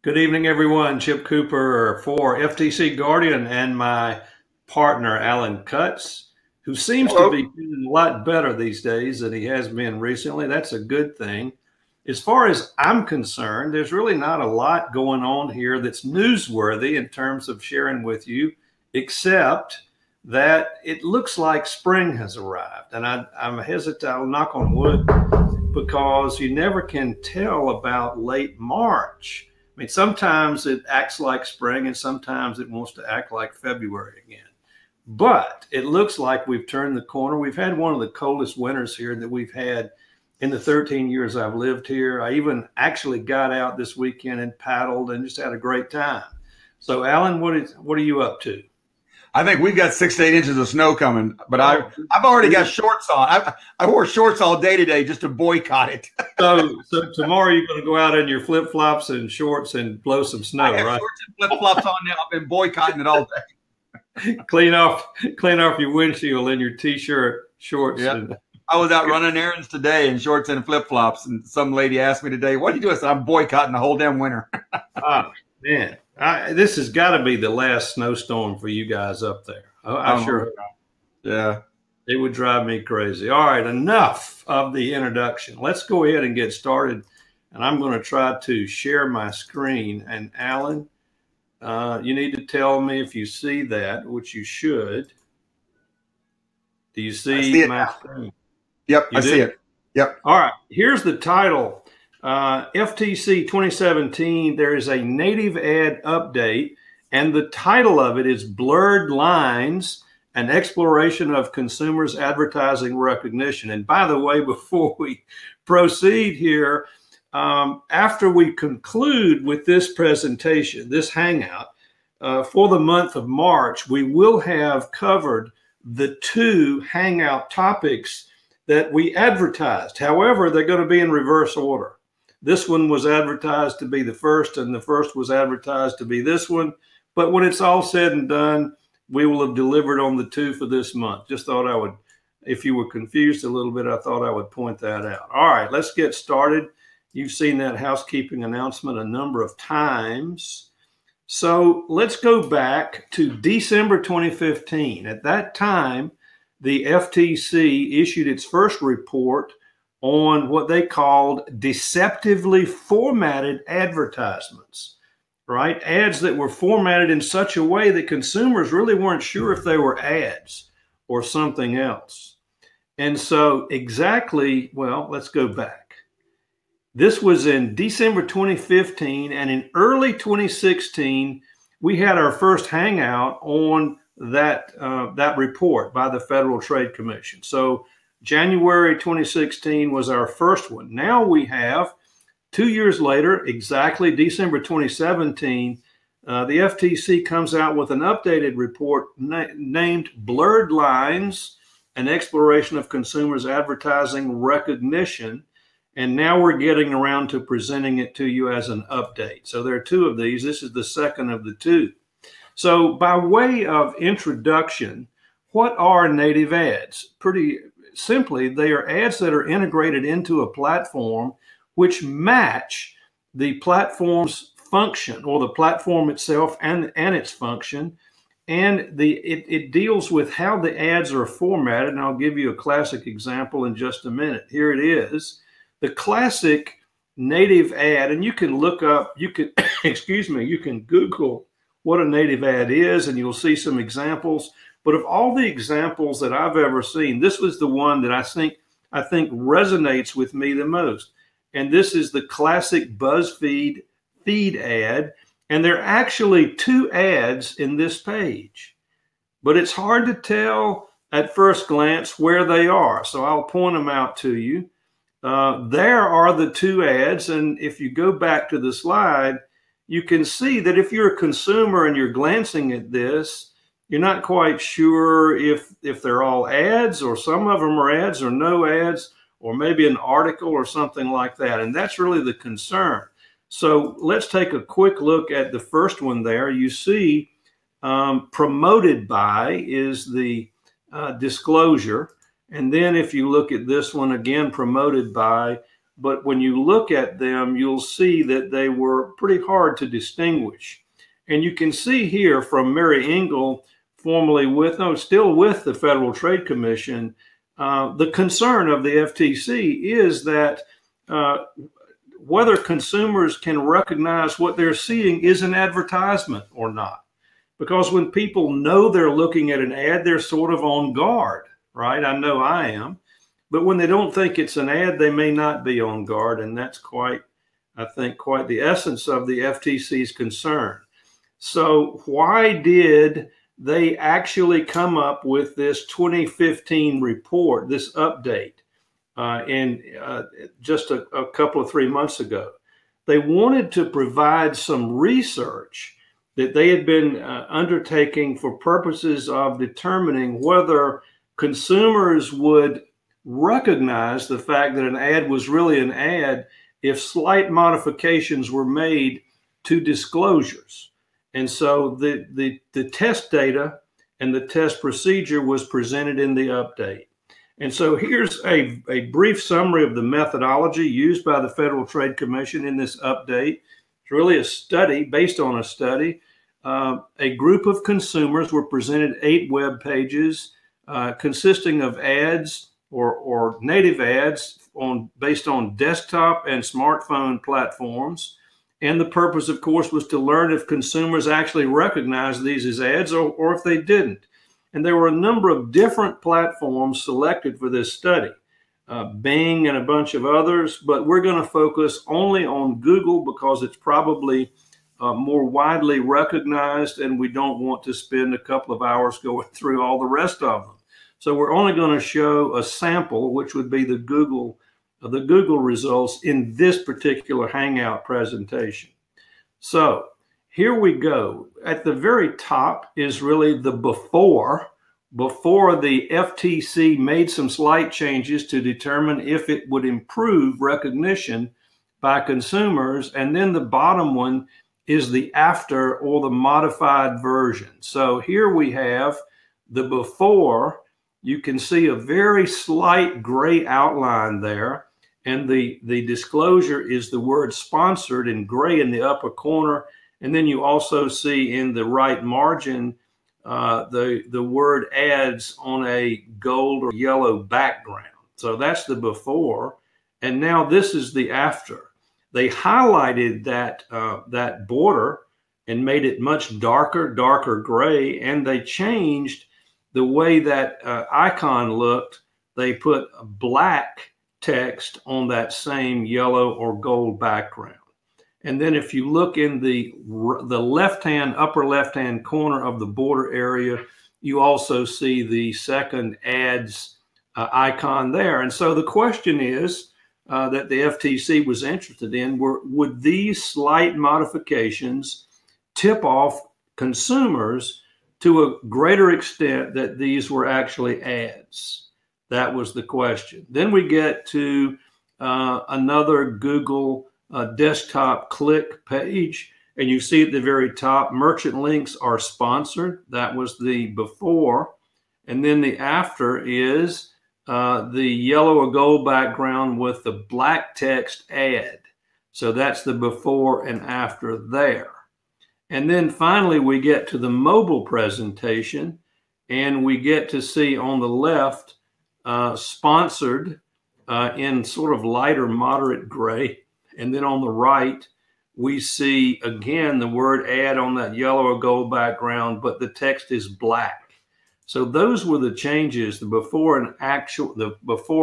Good evening, everyone. Chip Cooper for FTC Guardian and my partner, Alan Cutts, who seems to Hello. be feeling a lot better these days than he has been recently. That's a good thing. As far as I'm concerned, there's really not a lot going on here that's newsworthy in terms of sharing with you, except that it looks like spring has arrived. And I'm hesitant, I'll knock on wood, because you never can tell about late March. I mean, sometimes it acts like spring and sometimes it wants to act like February again. But it looks like we've turned the corner. We've had one of the coldest winters here that we've had in the 13 years I've lived here. I even actually got out this weekend and paddled and just had a great time. So, Alan, what are you up to? I think we've got 6 to 8 inches of snow coming, but I've already got Really? shorts on. I wore shorts all day today just to boycott it. So tomorrow you're going to go out in your flip flops and shorts and blow some I snow, have right? shorts and flip flops on now. I've been boycotting it all day. Clean off your windshield in your t-shirt, shorts, Yeah. and I was out running errands today in shorts and flip flops, and some lady asked me today, "What do you do?" I said, "I'm boycotting the whole damn winter." ah, man, this has got to be the last snowstorm for you guys up there. I sure hope. Yeah. It would drive me crazy. All right, enough of the introduction. Let's go ahead and get started. And I'm going to try to share my screen. And Alan, you need to tell me if you see that, which you should. Do you I see see it my now. screen? Yep, You I see do? it. Yep. All right, here's the title. FTC 2017, there is a native ad update, and the title of it is Blurred Lines, an exploration of consumers' advertising recognition. And by the way, before we proceed here, after we conclude with this presentation, this hangout, for the month of March, we will have covered the two hangout topics that we advertised. However, they're going to be in reverse order. This one was advertised to be the first, and the first was advertised to be this one. But when it's all said and done, we will have delivered on the two for this month. Just thought I would, if you were confused a little bit, I thought I would point that out. All right, let's get started. You've seen that housekeeping announcement a number of times. So let's go back to December 2015. At that time, the FTC issued its first report on what they called deceptively formatted advertisements, right? Ads that were formatted in such a way that consumers really weren't sure if they were ads or something else. And so well, let's go back. This was in December 2015, and in early 2016, we had our first hangout on that report by the Federal Trade Commission. So January 2016 was our first one. Now we have 2 years later, exactly December 2017, the FTC comes out with an updated report named Blurred Lines, an exploration of consumers' advertising recognition. And now we're getting around to presenting it to you as an update. So there are two of these. This is the second of the two. So by way of introduction, what are native ads? Pretty simply, they are ads that are integrated into a platform which match the platform's function, or the platform itself and its function. And it deals with how the ads are formatted. And I'll give you a classic example in just a minute. Here it is. The classic native ad, and you can look up, excuse me, you can Google what a native ad is, and you'll see some examples. But of all the examples that I've ever seen, this was the one that I think resonates with me the most. And this is the classic BuzzFeed feed ad. And there are actually two ads in this page, but it's hard to tell at first glance where they are. So I'll point them out to you. There are the two ads. And if you go back to the slide, you can see that if you're a consumer and you're glancing at this, you're not quite sure if they're all ads, or some of them are ads or no ads, or maybe an article or something like that. And that's really the concern. So let's take a quick look at the first one there. You see promoted by is the disclosure. And then if you look at this one again, promoted by, but when you look at them, you'll see that they were pretty hard to distinguish. And you can see here from Mary Engel, still with the Federal Trade Commission, the concern of the FTC is that whether consumers can recognize what they're seeing is an advertisement or not. Because when people know they're looking at an ad, they're sort of on guard, right? I know I am. But when they don't think it's an ad, they may not be on guard. And that's I think, quite the essence of the FTC's concern. So why did they actually come up with this 2015 report, this update, just a couple of 3 months ago? They wanted to provide some research that they had been undertaking for purposes of determining whether consumers would recognize the fact that an ad was really an ad if slight modifications were made to disclosures. And so the test data and the test procedure was presented in the update. And so here's a brief summary of the methodology used by the Federal Trade Commission in this update. It's really a study based on a study. A group of consumers were presented 8 web pages consisting of ads or native ads based on desktop and smartphone platforms. And the purpose, of course, was to learn if consumers actually recognized these as ads or if they didn't. And there were a number of different platforms selected for this study, Bing and a bunch of others, but we're going to focus only on Google because it's probably more widely recognized, and we don't want to spend a couple of hours going through all the rest of them. So we're only going to show a sample, which would be the Google results in this particular Hangout presentation. So here we go. At the very top is really the before the FTC made some slight changes to determine if it would improve recognition by consumers. And then the bottom one is the after, or the modified version. So here we have the before. You can see a very slight gray outline there. And the disclosure is the word sponsored in gray in the upper corner. And then you also see in the right margin the word ads on a gold or yellow background. So that's the before. And now this is the after. They highlighted that border and made it much darker gray. And they changed the way that icon looked. They put black text on that same yellow or gold background. And then if you look in the upper left-hand corner of the border area, you also see the second ads icon there. And so the question is that the FTC was interested in, would these slight modifications tip off consumers to a greater extent that these were actually ads? That was the question. Then we get to another Google desktop click page, and you see at the very top, merchant links are sponsored. That was the before. And then the after is the yellow or gold background with the black text ad. So that's the before and after there. And then finally, we get to the mobile presentation, and we get to see on the left, sponsored in sort of lighter moderate gray. And then on the right, we see again the word ad on that yellow or gold background, but the text is black. So those were the changes, the before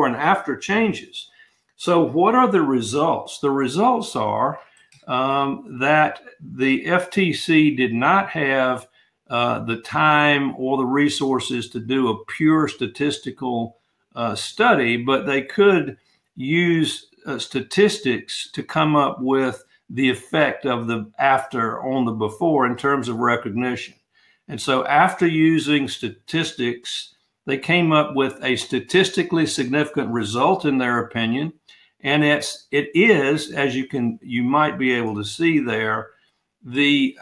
and after changes. So what are the results? The results are that the FTC did not have the time or the resources to do a pure statistical study, but they could use statistics to come up with the effect of the after on the before in terms of recognition. And so after using statistics, they came up with a statistically significant result in their opinion. And it is, as you might be able to see there, the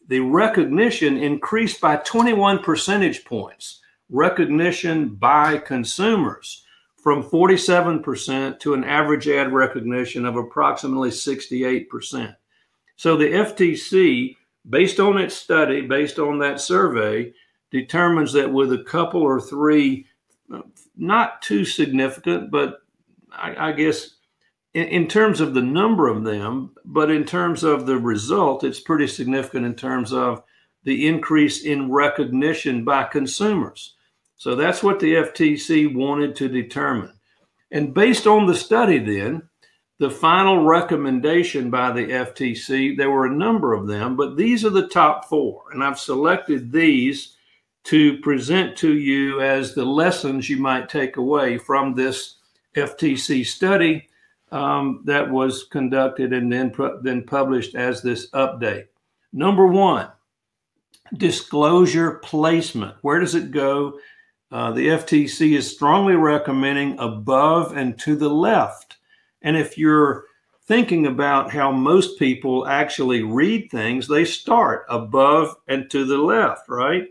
recognition increased by 21 percentage points. Recognition by consumers from 47% to an average ad recognition of approximately 68%. So the FTC, based on its study, based on that survey, determines that with a couple or three, not too significant, but I guess in terms of the number of them, but in terms of the result, it's pretty significant in terms of the increase in recognition by consumers. So that's what the FTC wanted to determine. And based on the study then, the final recommendation by the FTC, there were a number of them, but these are the top four. And I've selected these to present to you as the lessons you might take away from this FTC study that was conducted and then published as this update. Number one, disclosure placement. Where does it go? The FTC is strongly recommending above and to the left. And if you're thinking about how most people actually read things, they start above and to the left, right?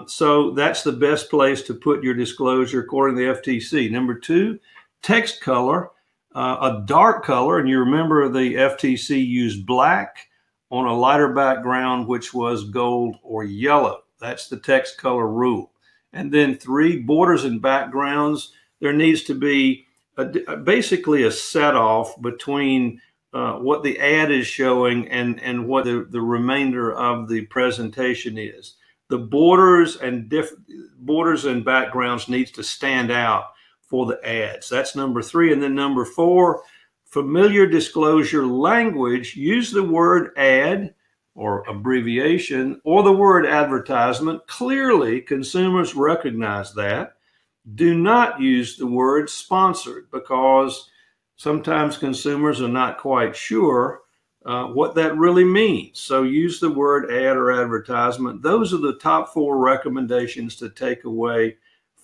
So that's the best place to put your disclosure according to the FTC. Number two, text color, a dark color. And you remember the FTC used black on a lighter background, which was gold or yellow. That's the text color rule. And then three, borders and backgrounds. There needs to be basically a set off between what the ad is showing and what the remainder of the presentation is. The borders and backgrounds needs to stand out for the ads. That's number three. And then number four, familiar disclosure language. Use the word ad or abbreviation or the word advertisement. Clearly, consumers recognize that. Do not use the word sponsored because sometimes consumers are not quite sure what that really means. So use the word ad or advertisement. Those are the top four recommendations to take away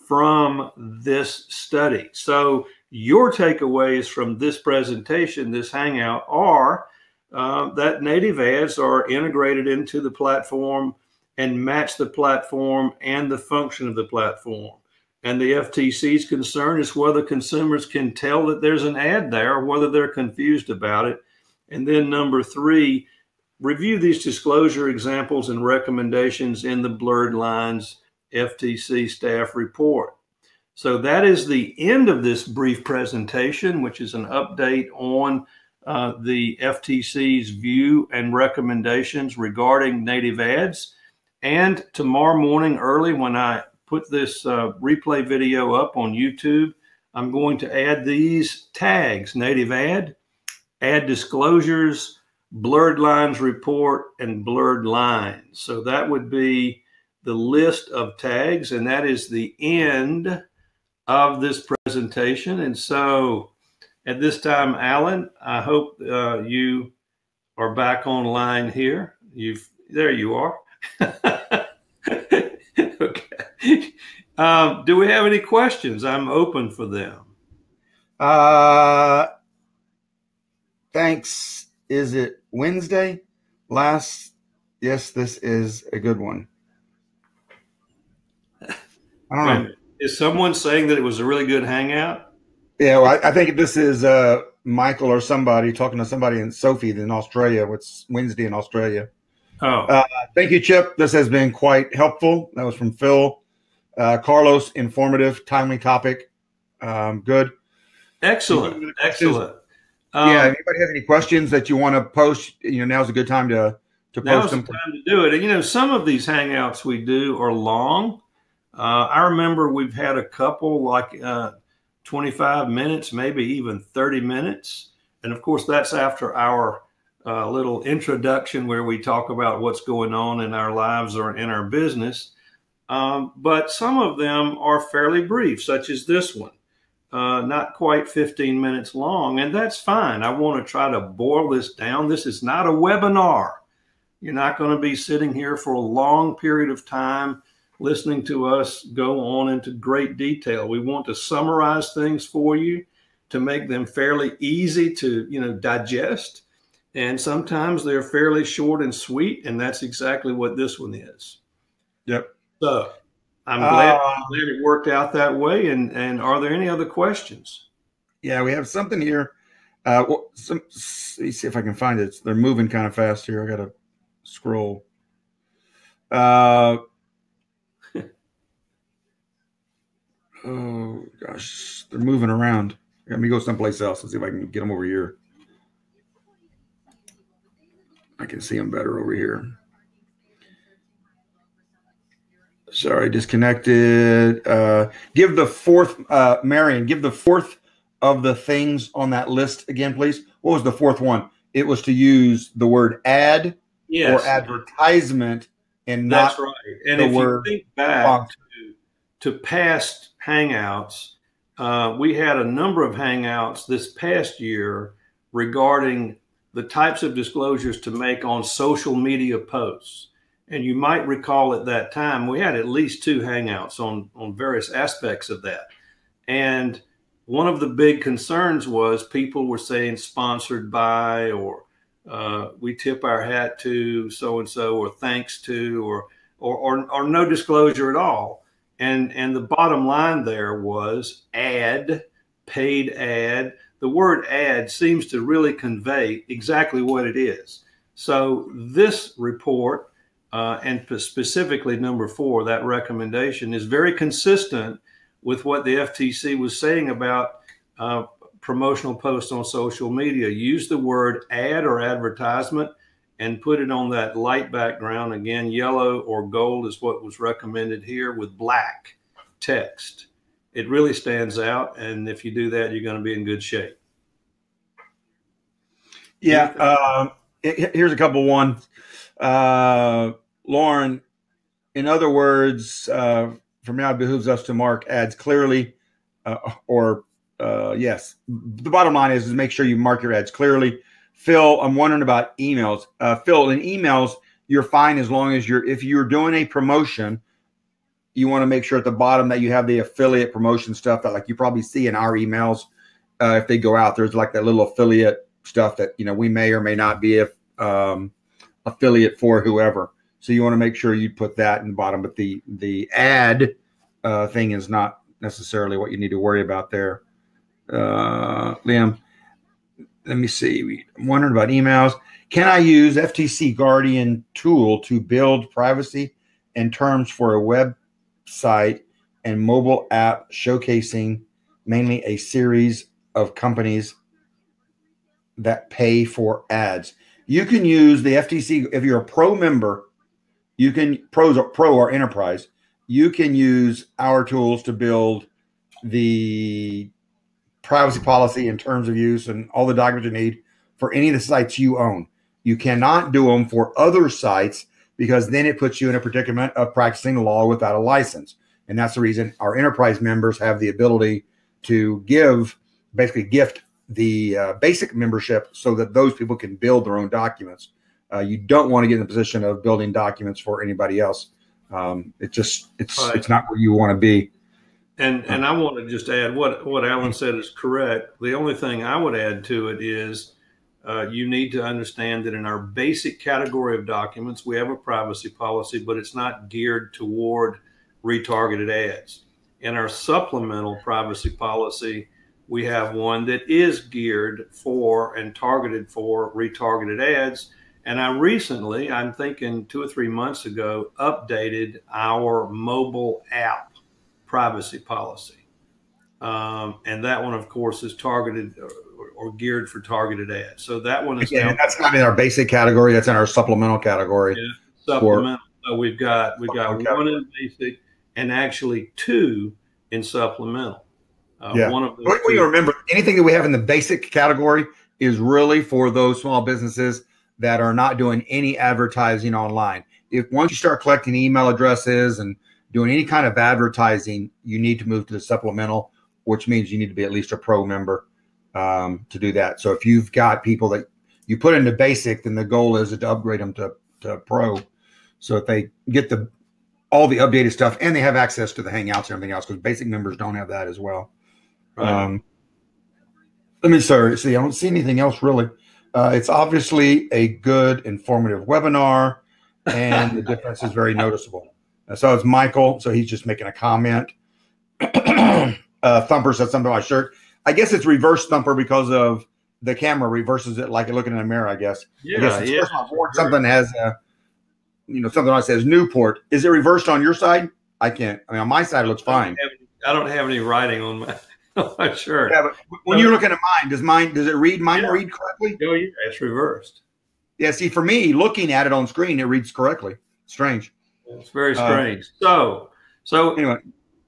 from this study. So your takeaways from this presentation, this Hangout, are that native ads are integrated into the platform and match the platform and the function of the platform. And the FTC's concern is whether consumers can tell that there's an ad there or whether they're confused about it. And then number three, review these disclosure examples and recommendations in the Blurred Lines FTC staff report. So that is the end of this brief presentation, which is an update on the FTC's view and recommendations regarding native ads. And tomorrow morning early, when I put this replay video up on YouTube, I'm going to add these tags: native ad disclosures, blurred lines report, and blurred lines. So that would be the list of tags, and that is the end of this presentation. And so at this time, Alan, I hope you are back online here. There you are. Okay. Do we have any questions? I'm open for them. Thanks. Is it Wednesday? Yes, this is a good one. I don't know. Is someone saying that it was a really good hangout? Yeah, well, I think this is Michael or somebody talking to somebody in Sophie in Australia. It's Wednesday in Australia. Oh, thank you, Chip. This has been quite helpful. That was from Phil. Carlos, informative, timely topic. Good. Excellent. Excellent. Yeah. Anybody has any questions that you want to post? Now's a good time to post them. Now's the time to do it. And some of these hangouts we do are long. I remember we've had a couple like 25 minutes, maybe even 30 minutes. And of course, that's after our little introduction where we talk about what's going on in our lives or in our business. But some of them are fairly brief, such as this one, not quite 15 minutes long. And that's fine. I want to try to boil this down. This is not a webinar. You're not going to be sitting here for a long period of time listening to us go on into great detail. We want to summarize things for you to make them fairly easy to, digest. And sometimes they're fairly short and sweet, and that's exactly what this one is. Yep. So I'm glad it worked out that way. And are there any other questions? Yeah, we have something here. Let me see if I can find it. They're moving kind of fast here. I got to scroll. Oh gosh, they're moving around. Let me go someplace else and see if I can get them over here. I can see them better over here. Sorry, disconnected. Give the fourth, Marion, give the fourth of the things on that list again, please. What was the fourth one? It was to use the word ad or advertisement and not That's right. And if you think back to past Hangouts, we had a number of Hangouts this past year regarding the types of disclosures to make on social media posts. And you might recall at that time, we had at least 2 Hangouts on various aspects of that. And one of the big concerns was people were saying sponsored by, or we tip our hat to so-and-so, or thanks to, or no disclosure at all. And the bottom line there was ad, paid ad. The word ad seems to really convey exactly what it is. So this report, and specifically number 4, that recommendation is very consistent with what the FTC was saying about promotional posts on social media. Use the word ad or advertisement and put it on that light background. Again, yellow or gold is what was recommended here, with black text. It really stands out. And if you do that, you're going to be in good shape. Yeah. Here's a couple ones. Lauren, in other words, from now it behooves us to mark ads clearly, yes. The bottom line is make sure you mark your ads clearly. Phil, I'm wondering about emails. Phil, in emails, you're fine as long as if you're doing a promotion, you want to make sure at the bottom that you have the affiliate promotion stuff that, like, you probably see in our emails. If they go out, there's like that little affiliate stuff that, we may or may not be affiliate for whoever. So you want to make sure you put that in the bottom, but the ad thing is not necessarily what you need to worry about there. Liam, let me see. I'm wondering about emails. Can I use FTC Guardian tool to build privacy and terms for a website and mobile app showcasing mainly a series of companies that pay for ads? You can use the FTC if you're a pro member. You can pro or enterprise. You can use our tools to build the privacy policy and terms of use and all the documents you need for any of the sites you own. You cannot do them for other sites because then it puts you in a predicament of practicing law without a license. And that's the reason our enterprise members have the ability to basically gift the basic membership so that those people can build their own documents. You don't want to get in the position of building documents for anybody else. It's not where you want to be. And I want to just add what Alan said is correct. The only thing I would add to it is you need to understand that in our basic category of documents, we have a privacy policy, but it's not geared toward retargeted ads. In our supplemental privacy policy, we have one that is geared for and targeted for retargeted ads. And I recently, I'm thinking 2 or 3 months ago, updated our mobile app privacy policy. And that one, of course, is targeted or geared for targeted ads. So that one is now, that's not in our basic category. That's in our supplemental category. Yeah, supplemental. So we've got one in basic and actually 2 in supplemental. One of those. When you remember, anything that we have in the basic category is really for those small businesses that are not doing any advertising online. Once you start collecting email addresses and doing any kind of advertising, you need to move to the supplemental, which means you need to be at least a pro member to do that. So if you've got people that you put into basic, then the goal is to upgrade them to pro. So if they get all the updated stuff and they have access to the Hangouts and everything else, because basic members don't have that as well. Right. Let me see. I don't see anything else really. It's obviously a good, informative webinar, and the difference is very noticeable. So it's Michael. So he's just making a comment. Thumper said something on my shirt. I guess it's reverse Thumper because of the camera reverses it like looking in a mirror, I guess. Yeah, I guess yeah. Something has something on it says Newport. Is it reversed on your side? I can't. I mean, on my side it looks fine. I don't have any writing on my shirt. Yeah, but when you're looking at mine, does it read read correctly? Oh yeah, it's reversed. Yeah, see, for me, looking at it on screen, it reads correctly. Strange. It's very strange. So anyway,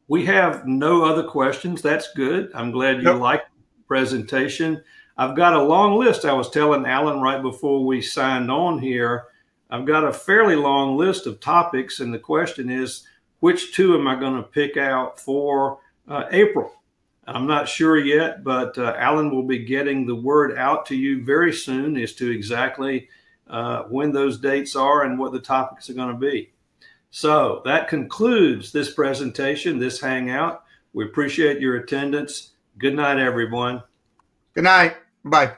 we have no other questions. That's good. I'm glad you liked the presentation. I've got a long list. I was telling Alan right before we signed on here, I've got a fairly long list of topics, and the question is, which two am I going to pick out for April? I'm not sure yet, but Alan will be getting the word out to you very soon as to exactly when those dates are and what the topics are going to be. So that concludes this presentation, this hangout. We appreciate your attendance. Good night, everyone. Good night. Bye.